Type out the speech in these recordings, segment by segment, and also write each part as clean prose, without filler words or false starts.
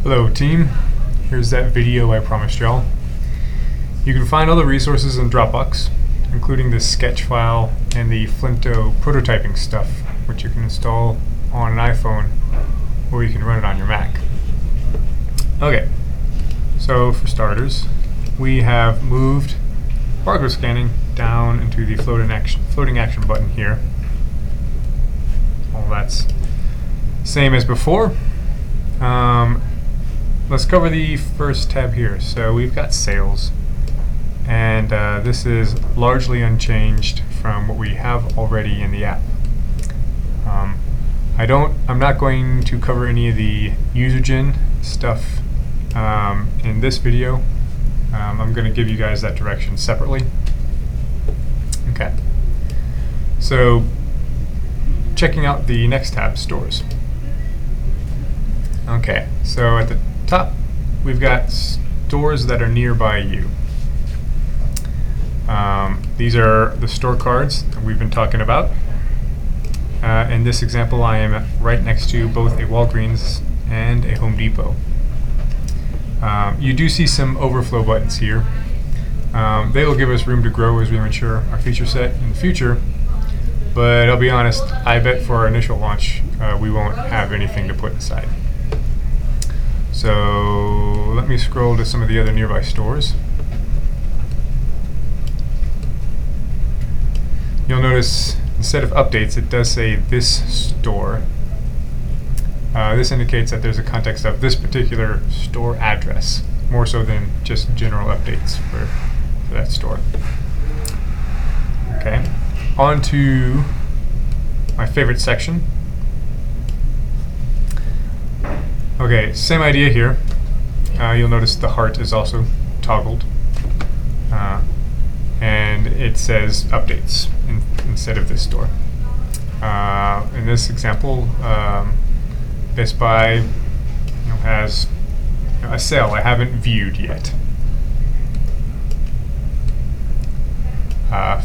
Hello team, here's that video I promised y'all. You can find all the resources in Dropbox, including the sketch file and the Flinto prototyping stuff, which you can install on an iPhone or you can run it on your Mac. Okay, so for starters, we have moved barcode scanning down into the floating action button here. All that's same as before. Let's cover the first tab here. So we've got sales, and this is largely unchanged from what we have already in the app. I'm not going to cover any of the user-gen stuff in this video. I'm going to give you guys that direction separately. Okay. So checking out the next tab, stores. Okay, so at the top we've got stores that are nearby you. These are the store cards that we've been talking about. In this example, I am right next to both a Walgreens and a Home Depot. You do see some overflow buttons here. They will give us room to grow as we mature our feature set in the future, but I'll be honest, I bet for our initial launch we won't have anything to put inside. So let me scroll to some of the other nearby stores. You'll notice instead of updates, it does say this store. This indicates that there's a context of this particular store address, more so than just general updates for that store. Okay, on to my favorite section. Okay, same idea here. You'll notice the heart is also toggled, and it says updates instead of this store. In this example, Best Buy has a sale I haven't viewed yet.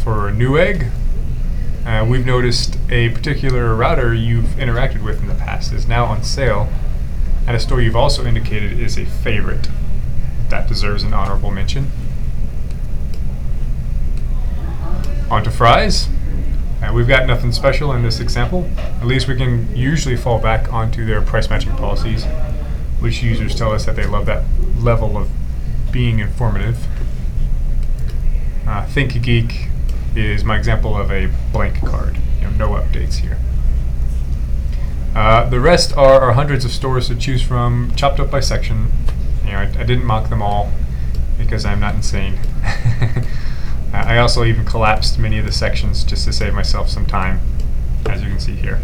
For Newegg, we've noticed a particular router you've interacted with in the past is now on sale at a store you've also indicated is a favorite. That deserves an honorable mention. On to Fry's. We've got nothing special in this example. At least we can usually fall back onto their price matching policies, which users tell us that they love that level of being informative. ThinkGeek is my example of a blank card. No updates here. The rest are hundreds of stores to choose from, chopped up by section. I didn't mock them all because I'm not insane. I also even collapsed many of the sections just to save myself some time, as you can see here.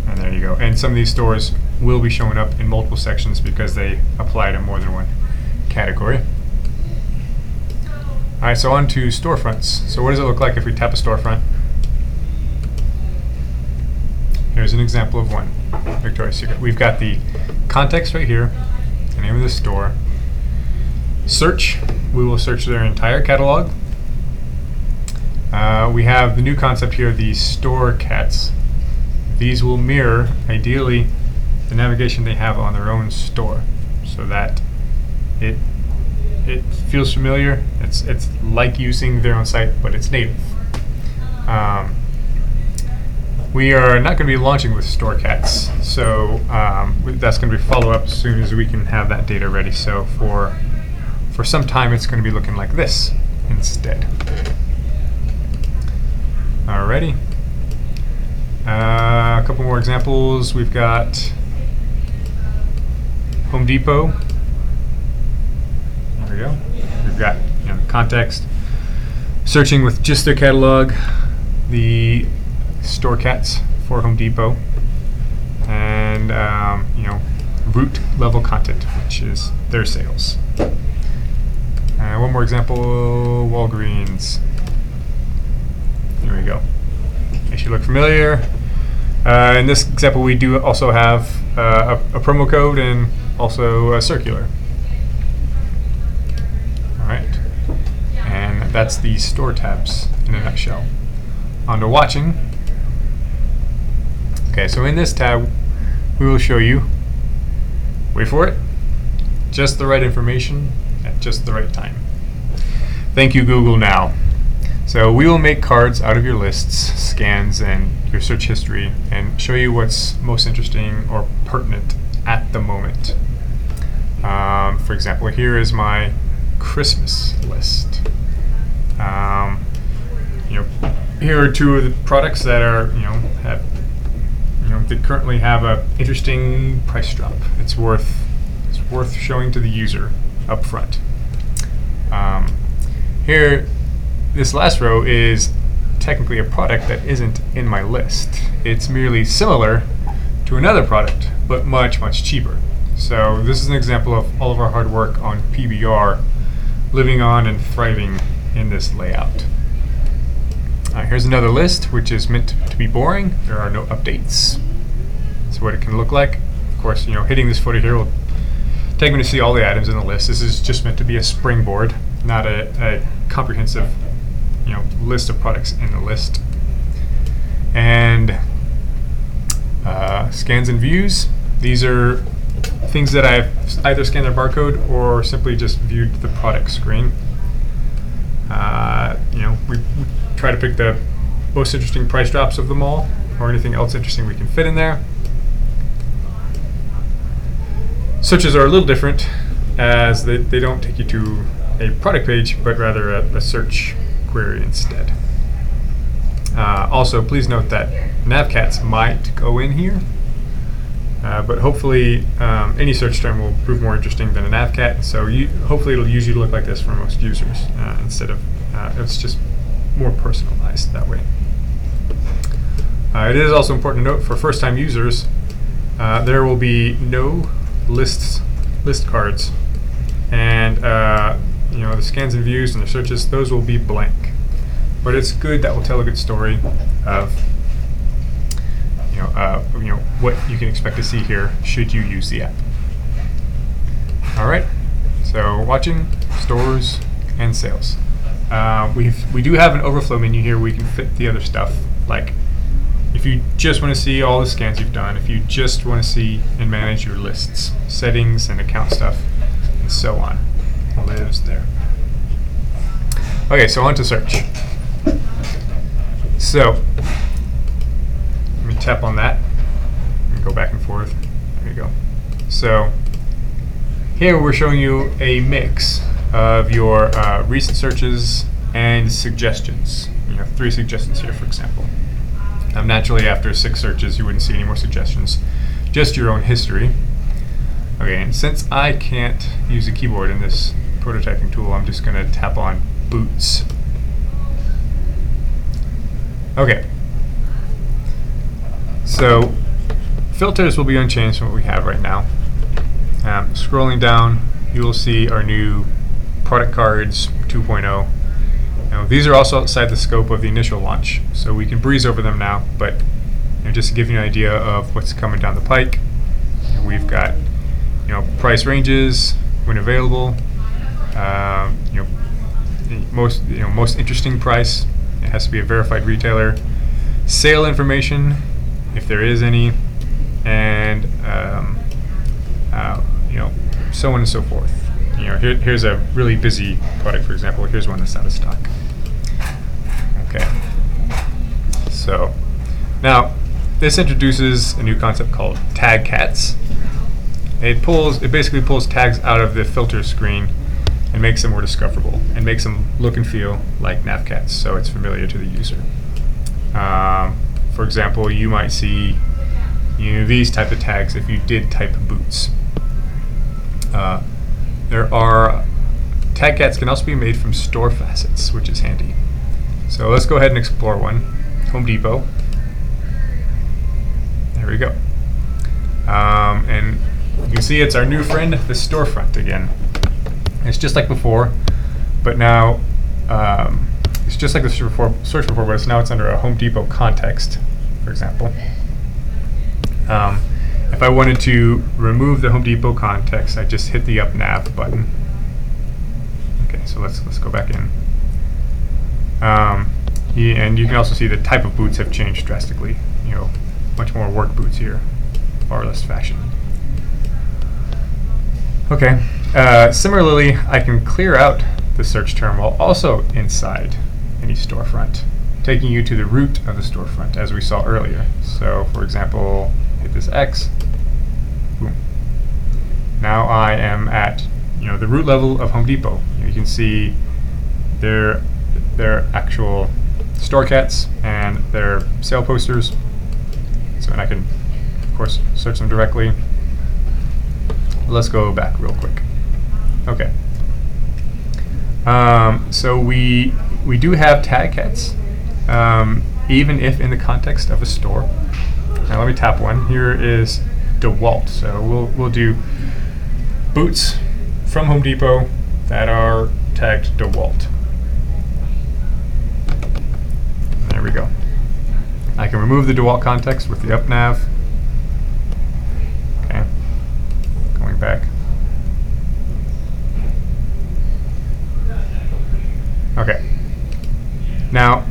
And there you go. And some of these stores will be showing up in multiple sections because they apply to more than one category. Alright, so on to storefronts. So what does it look like if we tap a storefront? Here's an example of one, Victoria's Secret. We've got the context right here, the name of the store. Search, we will search their entire catalog. We have the new concept here, the store cats. These will mirror, ideally, the navigation they have on their own store, so that it feels familiar. It's like using their own site, but it's native. We are not going to be launching with StoreCats, so that's going to be follow-up as soon as we can have that data ready. So for some time, it's going to be looking like this instead. Alrighty. A couple more examples. We've got Home Depot. There we go. We've got context, searching with just their catalog, the store cats for Home Depot, and root level content, which is their sales. One more example, Walgreens. Here we go. Makes you look familiar. In this example, we do also have a promo code and also a circular. All right, and that's the store tabs in a nutshell. On to watching. Okay, so in this tab, we will show you, wait for it, just the right information at just the right time. Thank you, Google Now. So we will make cards out of your lists, scans, and your search history, and show you what's most interesting or pertinent at the moment. For example, here is my Christmas list. Here are two of the products that are, that currently have a interesting price drop. It's worth showing to the user up front. Here, this last row is technically a product that isn't in my list. It's merely similar to another product, but much, much cheaper. So this is an example of all of our hard work on PBR living on and thriving in this layout. Here's another list, which is meant to be boring. There are no updates. So what it can look like. Of course, hitting this footer here will take me to see all the items in the list. This is just meant to be a springboard, not a comprehensive list of products in the list. And scans and views. These are things that I've either scanned their barcode or simply just viewed the product screen. We try to pick the most interesting price drops of them all, or anything else interesting we can fit in there. Searches are a little different, as they don't take you to a product page, but rather a search query instead. Also, please note that navcats might go in here, but hopefully any search term will prove more interesting than a navcat, so hopefully it'll usually look like this for most users, instead of it's just more personalized that way. It is also important to note for first-time users, there will be no list cards, and the scans and views and the searches, those will be blank. But it's good, that will tell a good story of what you can expect to see here should you use the app. All right, so watching, stores, and sales. We do have an overflow menu here where we can fit the other stuff, like if you just want to see all the scans you've done, if you just want to see and manage your lists, settings and account stuff, and so on. It lives there. Okay, so on to search. So let me tap on that and go back and forth. There you go. So here we're showing you a mix of your recent searches and suggestions. 3 suggestions here, for example. Naturally, after 6 searches, you wouldn't see any more suggestions, just your own history. Okay, and since I can't use a keyboard in this prototyping tool, I'm just going to tap on boots. Okay. So filters will be unchanged from what we have right now. Scrolling down, you will see our new product cards 2.0. Now, these are also outside the scope of the initial launch, so we can breeze over them now, but just to give you an idea of what's coming down the pike, we've got price ranges when available, most interesting price. It has to be a verified retailer. Sale information, if there is any, and so on and so forth. Here's a really busy product, for example. Here's one that's out of stock. Okay. So now this introduces a new concept called tag cats. It basically pulls tags out of the filter screen and makes them more discoverable and makes them look and feel like navcats, so it's familiar to the user. For example, you might see these type of tags if you did type boots. There are tag cats can also be made from store facets, which is handy. So let's go ahead and explore one. Home Depot. There we go. And you can see it's our new friend, the storefront again. It's just like before, but now it's just like the search before, but now it's under a Home Depot context, for example. If I wanted to remove the Home Depot context, I just hit the up nav button. Okay, so let's go back in. And you can also see the type of boots have changed drastically. Much more work boots here. bar list fashion. Okay. Similarly, I can clear out the search term while also inside any storefront, taking you to the root of the storefront, as we saw earlier. So, for example, hit this X. Boom. Now I am at the root level of Home Depot. You can see their actual store cats and their sale posters. So, and I can, of course, search them directly. Let's go back real quick. Okay. So we do have tag cats, even if in the context of a store. Now let me tap one. Here is DeWalt. So we'll do boots from Home Depot that are tagged DeWalt. There we go. I can remove the DeWalt context with the up nav. Okay. Going back. Okay. Now,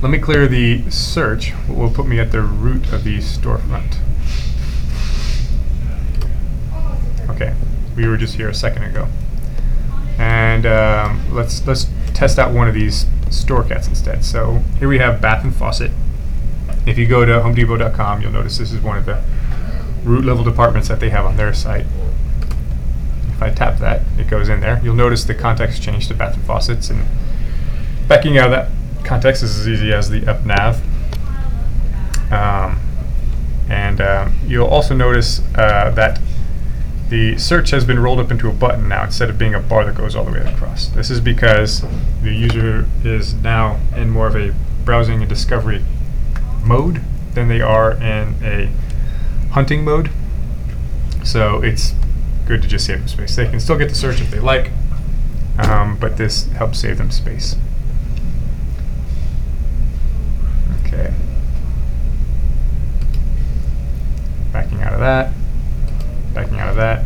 let me clear the search, what will put me at the root of the storefront. Okay, we were just here a second ago. And let's test out one of these store cats instead. So here we have bath and faucet. If you go to homedepot.com, you'll notice this is one of the root level departments that they have on their site. If I tap that, it goes in there. You'll notice the context changed to bath and faucets, and backing out of that context is as easy as the up nav. You'll also notice that the search has been rolled up into a button now instead of being a bar that goes all the way across. This is because the user is now in more of a browsing and discovery mode than they are in a hunting mode. So it's good to just save them space. They can still get the search if they like, but this helps save them space. Okay. Backing out of that. Backing out of that.